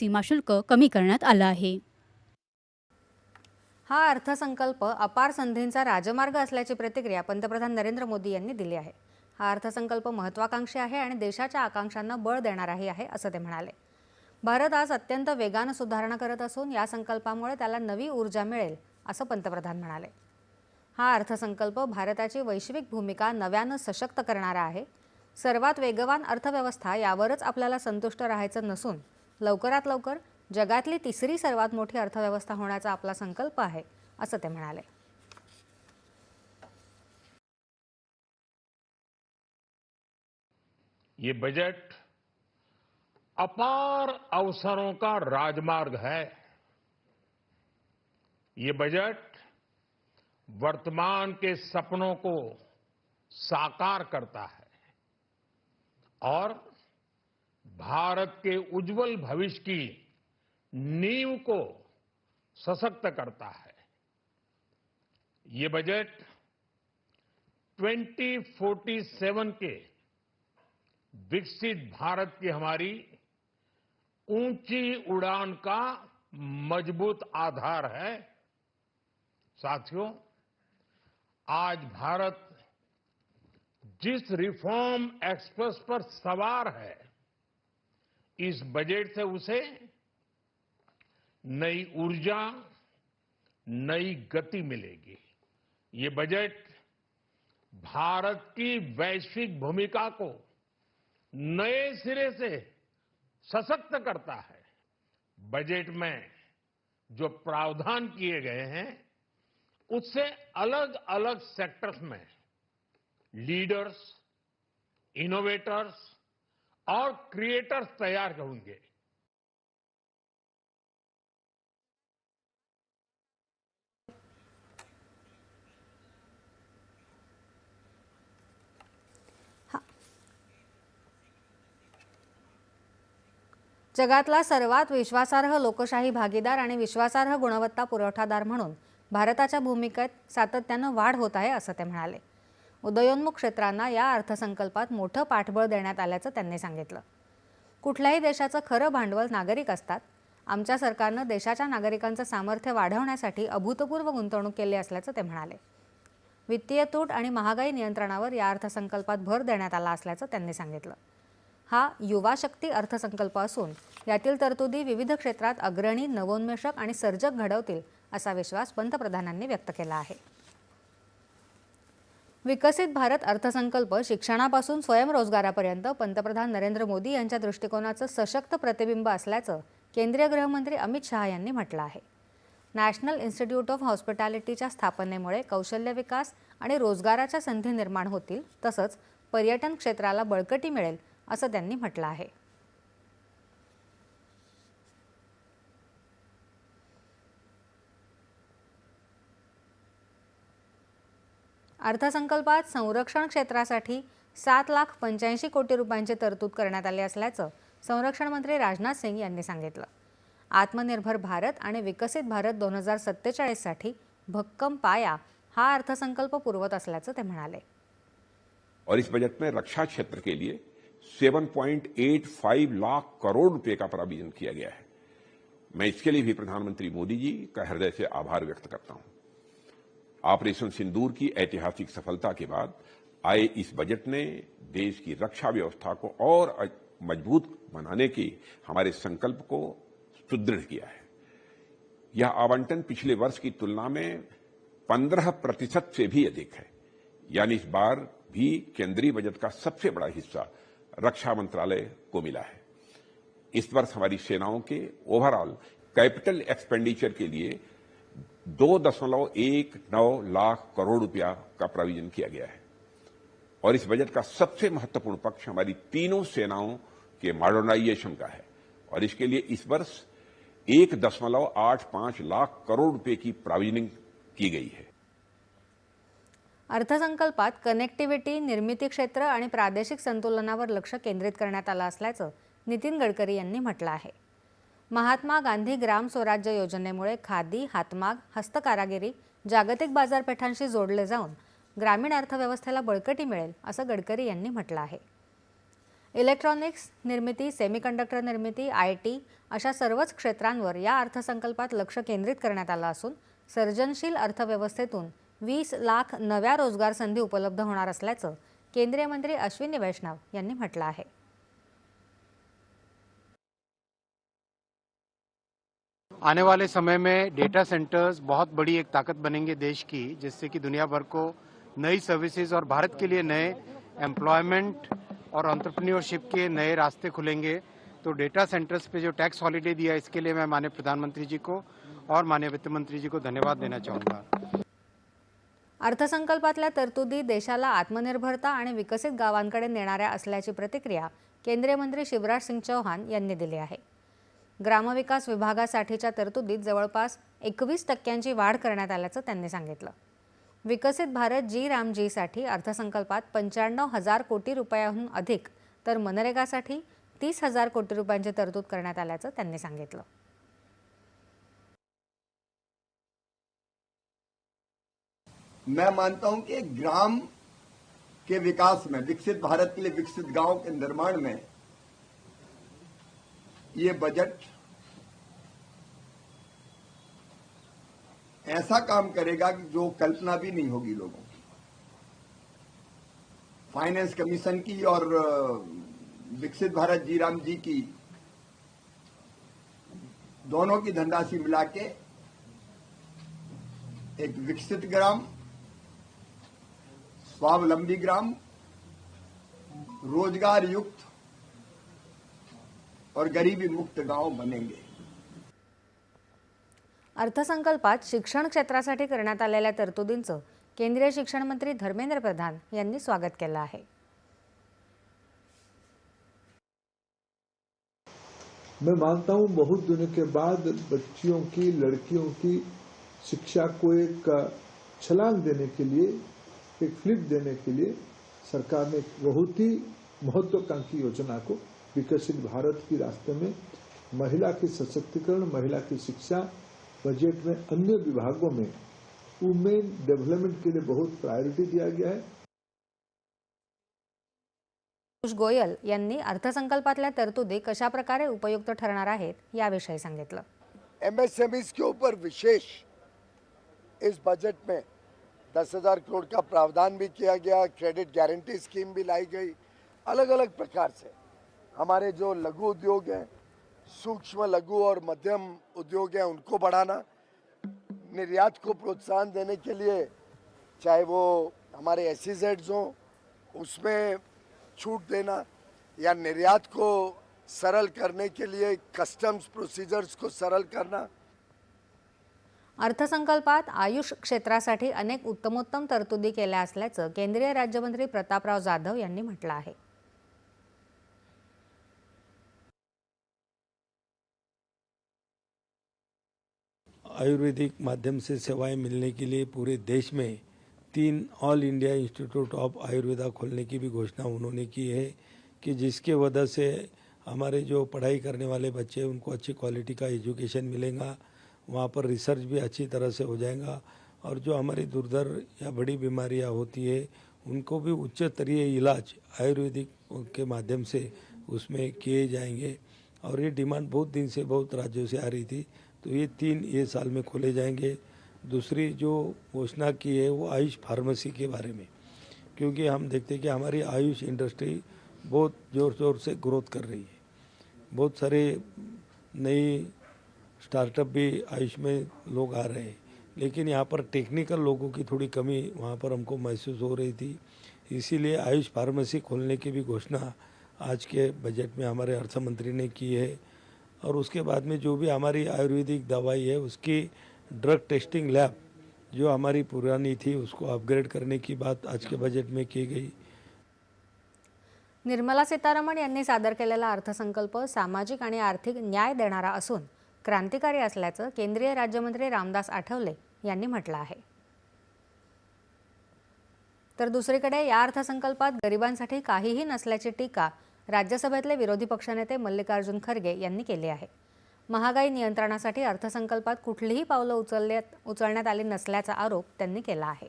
सीमाशुल्क कमी करण्यात आलं आहे. हा अर्थसंकल्प अपार संधींचा राजमार्ग असल्याची प्रतिक्रिया पंतप्रधान नरेंद्र मोदी यांनी दिली आहे. हा अर्थसंकल्प महत्त्वाकांक्षी आहे आणि देशाच्या आकांक्षांना बळ देणाराही आहे असं ते म्हणाले. भारत आज अत्यंत वेगानं सुधारणा करत असून या संकल्पामुळे त्याला नवी ऊर्जा मिळेल असं पंतप्रधान म्हणाले. हा अर्थसंकल्प भारताची वैश्विक भूमिका नव्यानं सशक्त करणारा आहे. सर्वात वेगवान अर्थव्यवस्था यावरच आपल्याला संतुष्ट राहायचं नसून लवकरात लवकर जगातली तिसरी सर्वात मोठी अर्थव्यवस्था होण्याचा आपला संकल्प आहे असं ते म्हणाले. ये बजट अपार अवसरों का राजमार्ग है। ये बजट वर्तमान के सपनों को साकार करता है और भारत के उज्जवल भविष्य की नींव को सशक्त करता है। ये बजट 2047 के विकसित भारत की हमारी ऊंची उड़ान का मजबूत आधार है। साथियों, आज भारत जिस रिफॉर्म एक्सप्रेस पर सवार है, इस बजट से उसे नई ऊर्जा, नई गति मिलेगी। ये बजट भारत की वैश्विक भूमिका को नए सिरे से सशक्त करता है। बजट में जो प्रावधान किए गए हैं, उससे अलग अलग सेक्टर्स में लीडर्स, इनोवेटर्स और क्रिएटर्स तैयार होंगे। जगातला सर्वात विश्वासार्ह लोकशाही भागीदार आणि विश्वासार्ह गुणवत्ता पुरवठादार म्हणून भारताच्या भूमिकेत सातत्यानं वाढ होत आहे असं ते म्हणाले. उदयोन्मुख क्षेत्रांना या अर्थसंकल्पात मोठं पाठबळ देण्यात आल्याचं त्यांनी सांगितलं. कुठल्याही देशाचं खरं भांडवल नागरिक असतात. आमच्या सरकारनं देशाच्या नागरिकांचं सामर्थ्य वाढवण्यासाठी अभूतपूर्व गुंतवणूक केली असल्याचं ते म्हणाले. वित्तीय तूट आणि महागाई नियंत्रणावर या अर्थसंकल्पात भर देण्यात आला असल्याचं त्यांनी सांगितलं. हा युवा शक्ती अर्थसंकल्प असून यातील तरतुदी विविध क्षेत्रात अग्रणी, नवोन्मेषक आणि सर्जक घडवतील असा विश्वास पंतप्रधानांनी व्यक्त केला आहे. विकसित भारत अर्थसंकल्प शिक्षणापासून स्वयंरोजगारापर्यंत पंतप्रधान नरेंद्र मोदी यांच्या दृष्टिकोनाचं सशक्त प्रतिबिंब असल्याचं केंद्रीय गृहमंत्री अमित शहा यांनी म्हटलं आहे. नॅशनल इन्स्टिट्यूट ऑफ हॉस्पिटॅलिटीच्या स्थापनेमुळे कौशल्य विकास आणि रोजगाराच्या संधी निर्माण होतील, तसंच पर्यटन क्षेत्राला बळकटी मिळेल असं त्यांनी म्हटलं आहे. अर्थसंकल्पात संरक्षण क्षेत्रासाठी 7,85,00,000 कोटी रुपयांची तरतूद करण्यात आली असल्याचं संरक्षण मंत्री राजनाथ सिंह यांनी सांगितलं. आत्मनिर्भर भारत आणि विकसित भारत 2047 साठी भक्कम पाया हा अर्थसंकल्प पुरवत असल्याचं ते म्हणाले. और इस बजट में रक्षा क्षेत्र के लिए 7.85 लाख करोड़ रुपए का प्रावधान किया गया है। मैं इसके लिए भी प्रधानमंत्री मोदी जी का हृदय से आभार व्यक्त करता हूं। ऑपरेशन सिंदूर की ऐतिहासिक सफलता के बाद आए इस बजट ने देश की रक्षा व्यवस्था को और मजबूत बनाने के हमारे संकल्प को सुदृढ़ किया है। यह आवंटन पिछले वर्ष की तुलना में 15% से भी अधिक है, यानी इस बार भी केंद्रीय बजट का सबसे बड़ा हिस्सा रक्षा मंत्रालय को मिला है। इस वर्ष हमारी सेनाओं के ओवरऑल कैपिटल एक्सपेंडिचर के लिए 2.19 लाख करोड़ रुपया का प्रावधान किया गया है। और इस बजट का सबसे महत्वपूर्ण पक्ष हमारी तीनों सेनाओं के मॉडर्नाइजेशन का है और इसके लिए इस वर्ष 1.85 लाख करोड़ रुपए की प्रावधानिंग की गई है। अर्थसंकल्पात कनेक्टिव्हिटी, निर्मिती क्षेत्र आणि प्रादेशिक संतुलनावर लक्ष केंद्रित करण्यात आलं असल्याचं नितीन गडकरी यांनी म्हटलं आहे. महात्मा गांधी ग्राम स्वराज्य योजनेमुळे खादी, हातमाग, हस्तकारागिरी जागतिक बाजारपेठांशी जोडले जाऊन ग्रामीण अर्थव्यवस्थेला बळकटी मिळेल असं गडकरी यांनी म्हटलं आहे. इलेक्ट्रॉनिक्स निर्मिती, सेमीकंडक्टर निर्मिती, IT अशा सर्वच क्षेत्रांवर या अर्थसंकल्पात लक्ष केंद्रित करण्यात आलं असून सर्जनशील अर्थव्यवस्थेतून 20 लाख नव्या रोजगार संधी उपलब्ध होणार असल्याचं केंद्रीय मंत्री अश्विनी वैष्णव यांनी म्हटलं आहे. आने वाले समय में डेटा सेंटर्स बहुत बड़ी एक ताकत बनेंगे देश की, जिससे कि दुनिया भर को नई सर्विसेज और भारत के लिए नए एम्प्लॉयमेंट और एंटरप्रेन्योरशिप के नए रास्ते खुलेंगे. तो डेटा सेंटर्स पे जो टैक्स हॉलिडे दिया, इसके लिए मैं माननीय प्रधानमंत्री जी को और माननीय वित्त मंत्री जी को धन्यवाद देना चाहूँगा. अर्थसंकल्पातल्या तरतुदी देशाला आत्मनिर्भरता आणि विकसित गावांकडे नेणाऱ्या असल्याची प्रतिक्रिया केंद्रीय मंत्री शिवराज सिंग चौहान यांनी दिली आहे. ग्रामविकास विभागासाठीच्या तरतुदीत जवळपास 21% वाढ करण्यात आल्याचं त्यांनी सांगितलं. विकसित भारत जी-राम-जी साठी अर्थसंकल्पात 95,000 कोटी रुपयांहून अधिक तर मनरेगासाठी 30,000 कोटी रुपयांची तरतूद करण्यात आल्याचं त्यांनी सांगितलं. मैं मानता हूं कि ग्राम के विकास में, विकसित भारत के लिए विकसित गांव के निर्माण में ये बजट ऐसा काम करेगा कि जो कल्पना भी नहीं होगी लोगों की. फाइनेंस कमीशन की और विकसित भारत जी-राम-जी की दोनों की धनराशि मिला के एक विकसित ग्राम, स्वावलंबी ग्राम, रोजगार युक्त और गरीबी मुक्त गांव बनेंगे. अर्थसंकल्पात शिक्षण क्षेत्रासाठी करण्यात आलेल्या तरतुदींचं केंद्रीय शिक्षण मंत्री धर्मेंद्र प्रधान यांनी स्वागत केलं आहे. मैं मानता हूं बहुत दिनों के बाद बच्चियों की, लड़कियों की शिक्षा को एक छलांग देने के लिए, एक फ्लिप देने के लिए सरकार ने एक बहुत ही महत्वाकांक्षी योजना को विकसित भारत के रास्ते में महिला की सशक्तिकरण, महिला की शिक्षा, बजट में अन्य विभागों में वुमेन डेवलपमेंट के लिए बहुत प्रायोरिटी दिया गया है. पीयूष गोयल यांनी अर्थसंकल्पातल्या तरतुदी कशा प्रकारे उपयुक्त ठरणार आहेत याविषयी सांगितलं. MSMEs के ऊपर विशेष इस बजट में 10,000 करोड़ का प्रावधान भी किया गया. क्रेडिट गारंटी स्कीम भी लाई गई. अलग अलग प्रकार से हमारे जो लघु उद्योग हैं, सूक्ष्म लघु और मध्यम उद्योग हैं, उनको बढ़ाना, निर्यात को प्रोत्साहन देने के लिए चाहे वो हमारे SEZs हों उसमें छूट देना, या निर्यात को सरल करने के लिए कस्टम्स प्रोसीजर्स को सरल करना. अर्थसंकल्पात आयुष क्षेत्रासाठी अनेक उत्तमोत्तम तरतुदी केल्या असल्याचं केंद्रीय राज्यमंत्री प्रतापराव जाधव यांनी म्हटलं आहे. आयुर्वेदिक माध्यम से सेवाएं मिलने के लिए पूरे देश में 3 all India institute of Ayurveda खोलने की भी घोषणा उन्होंने की है कि जिसके वजह से हमारे जो पढ़ाई करने वाले बच्चे उनको अच्छी क्वालिटी का एजुकेशन मिलेगा, वहाँ पर रिसर्च भी अच्छी तरह से हो जाएगा और जो हमारी दुर्धर या बड़ी बीमारियाँ होती है उनको भी उच्च स्तरीय इलाज आयुर्वेदिक के माध्यम से उसमें किए जाएंगे. और ये डिमांड बहुत दिन से बहुत राज्यों से आ रही थी, तो ये 3 ये साल में खोले जाएंगे. दूसरी जो घोषणा की है वो आयुष फार्मेसी के बारे में, क्योंकि हम देखते हैं कि हमारी आयुष इंडस्ट्री बहुत ज़ोर शोर से ग्रोथ कर रही है. बहुत सारे नई स्टार्टअप भी आयुष में लोग आ रहे हैं, लेकिन यहाँ पर टेक्निकल लोगों की थोड़ी कमी वहाँ पर हमको महसूस हो रही थी. इसीलिए आयुष फार्मेसी खोलने की भी घोषणा आज के बजट में हमारे अर्थ मंत्री ने की है. और उसके बाद में जो भी हमारी आयुर्वेदिक दवाई है उसकी ड्रग टेस्टिंग लैब जो हमारी पुरानी थी उसको अपग्रेड करने की बात आज के बजट में की गई. निर्मला सीतारामन यांनी सादर केलेला अर्थसंकल्प सामाजिक आणि आर्थिक न्याय देणारा असून क्रांतिकारी असल्याचं केंद्रीय राज्यमंत्री रामदास आठवले यांनी म्हटलं आहे. तर दुसरीकडे या अर्थसंकल्पात गरिबांसाठी काहीही नसल्याची टीका राज्यसभेतले विरोधी पक्षनेते मल्लिकार्जुन खरगे यांनी केली आहे. महागाई नियंत्रणासाठी अर्थसंकल्पात कुठलीही पावलं उचलण्यात आली नसल्याचा आरोप त्यांनी केला आहे.